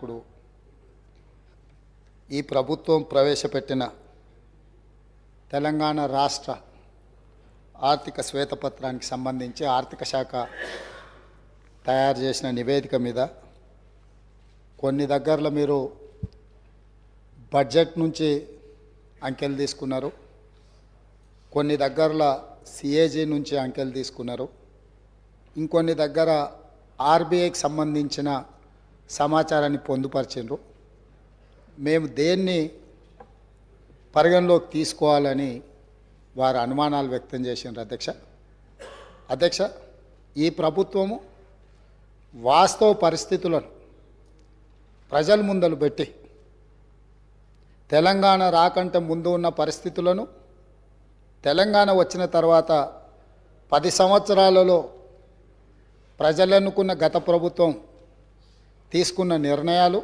ఇప్పుడు ఈ ప్రభుత్వం ప్రవేశపెట్టిన తెలంగాణ రాష్ట్ర ఆర్థిక శ్వేతపత్రానికి సంబంధించి ఆర్థిక శాఖ తయారు చేసిన నివేదిక మీద కొన్ని దగ్గరలో మీరు బడ్జెట్ నుంచి అంకెలు తీసుకున్నారు, కొన్ని దగ్గరలో సిఏజీ నుంచి అంకెలు తీసుకున్నారు, ఇంకొన్ని దగ్గర ఆర్బీఐకి సంబంధించిన సమాచారాన్ని పొందుపరిచిండ్రు. మేము దేన్ని పరిగణలోకి తీసుకోవాలని వారు అనుమానాలు వ్యక్తం చేసిండ్రు. అధ్యక్ష, ఈ ప్రభుత్వము వాస్తవ పరిస్థితులను ప్రజల ముందలు పెట్టి తెలంగాణ రాకంటే ముందు ఉన్న పరిస్థితులను, తెలంగాణ వచ్చిన తర్వాత 10 సంవత్సరాలలో ప్రజలు ఎన్నుకున్న గత ప్రభుత్వం తీసుకున్న నిర్ణయాలు,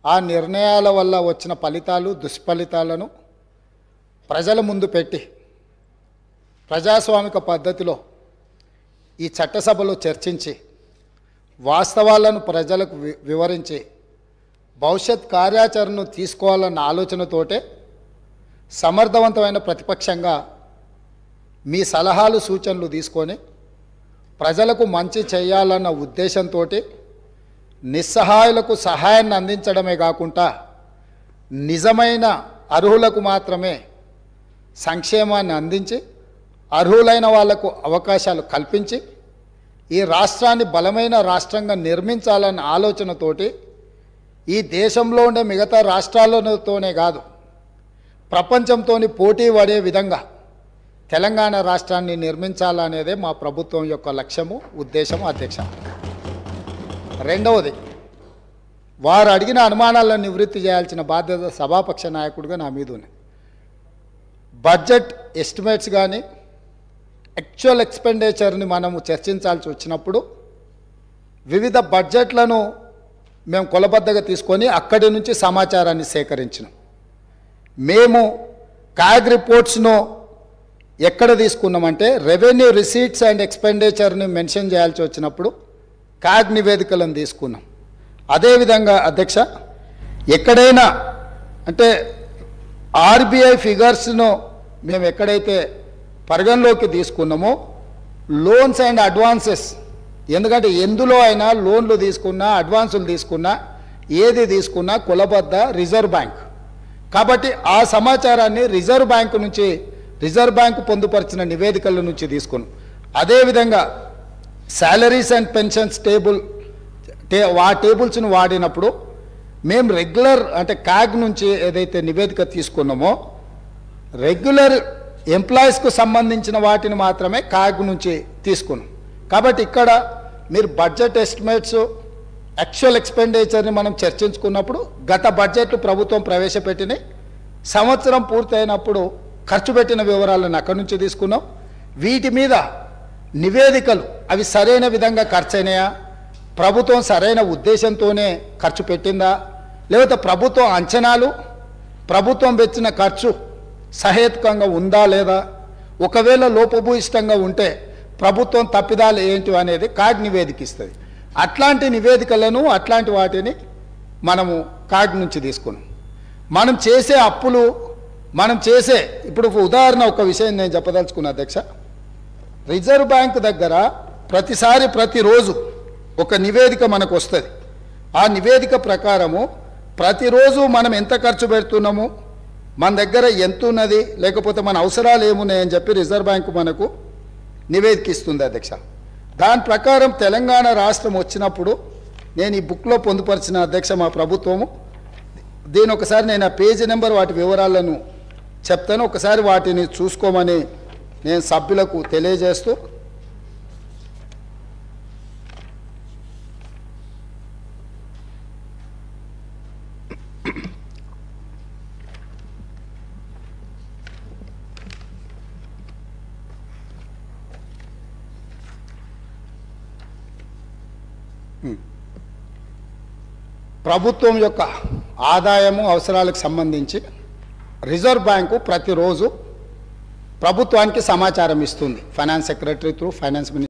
ఆ నిర్ణయాల వల్ల వచ్చిన ఫలితాలు, దుష్ఫలితాలను ప్రజల ముందు పెట్టి ప్రజాస్వామిక పద్ధతిలో ఈ చట్టసభలో చర్చించి వాస్తవాలను ప్రజలకు వివరించి భవిష్యత్ కార్యాచరణను తీసుకోవాలన్న ఆలోచనతోటే సమర్థవంతమైన ప్రతిపక్షంగా మీ సలహాలు సూచనలు తీసుకొని ప్రజలకు మంచి చేయాలన్న ఉద్దేశంతో నిస్సహాయులకు సహాయాన్ని అందించడమే కాకుండా నిజమైన అర్హులకు మాత్రమే సంక్షేమాన్ని అందించి అర్హులైన వాళ్లకు అవకాశాలు కల్పించి ఈ రాష్ట్రాన్ని బలమైన రాష్ట్రంగా నిర్మించాలన్న ఆలోచనతోటి ఈ దేశంలో ఉండే మిగతా రాష్ట్రాలతోనే కాదు ప్రపంచంతో పోటీ పడే విధంగా తెలంగాణ రాష్ట్రాన్ని నిర్మించాలనేదే మా ప్రభుత్వం యొక్క లక్ష్యము, ఉద్దేశము. అధ్యక్ష, రెండవది, వారు అడిగిన అనుమానాలను నివృత్తి చేయాల్సిన బాధ్యత సభాపక్ష నాయకుడిగా నా మీద ఉంది. బడ్జెట్ ఎస్టిమేట్స్ కానీ యాక్చువల్ ఎక్స్పెండిచర్ని మనము చర్చించాల్సి వచ్చినప్పుడు వివిధ బడ్జెట్లను మేము కొలబద్దగా తీసుకొని అక్కడి నుంచి సమాచారాన్ని సేకరించినాం. మేము క్యాగ్ రిపోర్ట్స్ను ఎక్కడ తీసుకున్నామంటే రెవెన్యూ రిసీట్స్ అండ్ ఎక్స్పెండిచర్ని మెన్షన్ చేయాల్సి వచ్చినప్పుడు క్యాగ్ నివేదికలను తీసుకున్నాం. అదేవిధంగా అధ్యక్ష, ఎక్కడైనా అంటే ఆర్బీఐ ఫిగర్స్ను మేము ఎక్కడైతే పరిగణలోకి తీసుకున్నామో లోన్స్ అండ్ అడ్వాన్సెస్, ఎందుకంటే ఎందులో అయినా లోన్లు తీసుకున్నా అడ్వాన్సులు తీసుకున్నా ఏది తీసుకున్నా కులబద్ద రిజర్వ్ బ్యాంక్ కాబట్టి ఆ సమాచారాన్ని రిజర్వ్ బ్యాంకు పొందుపరిచిన నివేదికల నుంచి తీసుకున్నాం. అదేవిధంగా శాలరీస్ అండ్ పెన్షన్స్ టేబుల్స్ను వాడినప్పుడు మేము రెగ్యులర్ అంటే క్యాగ్ నుంచి ఏదైతే నివేదిక తీసుకున్నామో రెగ్యులర్ ఎంప్లాయీస్కు సంబంధించిన వాటిని మాత్రమే క్యాగ్ నుంచి తీసుకున్నాం. కాబట్టి ఇక్కడ మీరు బడ్జెట్ ఎస్టిమేట్స్ యాక్చువల్ ఎక్స్పెండిచర్ని మనం చర్చించుకున్నప్పుడు గత బడ్జెట్లు ప్రభుత్వం ప్రవేశపెట్టినాయి, సంవత్సరం పూర్తయినప్పుడు ఖర్చు పెట్టిన వివరాలను అక్కడి నుంచి తీసుకున్నాం. వీటి మీద నివేదికలు అవి సరైన విధంగా ఖర్చు అయినాయా, ప్రభుత్వం సరైన ఉద్దేశంతోనే ఖర్చు పెట్టిందా, లేకపోతే ప్రభుత్వం అంచనాలు ప్రభుత్వం పెట్టిన ఖర్చు సహేతుకంగా ఉందా లేదా, ఒకవేళ లోపభూయిష్టంగా ఉంటే ప్రభుత్వం తప్పిదాలు ఏంటి అనేది కాగ్ నివేదిక ఇస్తుంది. అట్లాంటి నివేదికలను అట్లాంటి వాటిని మనము కాగ్ నుంచి తీసుకున్నాం. మనం చేసే అప్పులు ఇప్పుడు ఉదాహరణ ఒక విషయం నేను చెప్పదలుచుకున్నా అధ్యక్ష. రిజర్వ్ బ్యాంక్ దగ్గర ప్రతిరోజు ఒక నివేదిక మనకు వస్తుంది. ఆ నివేదిక ప్రకారము ప్రతిరోజు మనం ఎంత ఖర్చు పెడుతున్నాము, మన దగ్గర ఎంత ఉన్నది, లేకపోతే మన అవసరాలు ఏమున్నాయని చెప్పి రిజర్వ్ బ్యాంకు మనకు నివేదిక ఇస్తుంది అధ్యక్ష. దాని ప్రకారం తెలంగాణ రాష్ట్రం వచ్చినప్పుడు నేను ఈ బుక్లో పొందుపరిచిన అధ్యక్ష మా ప్రభుత్వము దీని ఒకసారి నేను ఆ పేజీ నెంబర్ వాటి వివరాలను చెప్తాను, ఒకసారి వాటిని చూసుకోమని నేను సభ్యులకు తెలియజేస్తూ ప్రభుత్వం యొక్క ఆదాయము అవసరాలకు సంబంధించి రిజర్వ్ బ్యాంకు ప్రతిరోజు ప్రభుత్వానికి సమాచారం ఇస్తుంది. Finance secretary through finance minister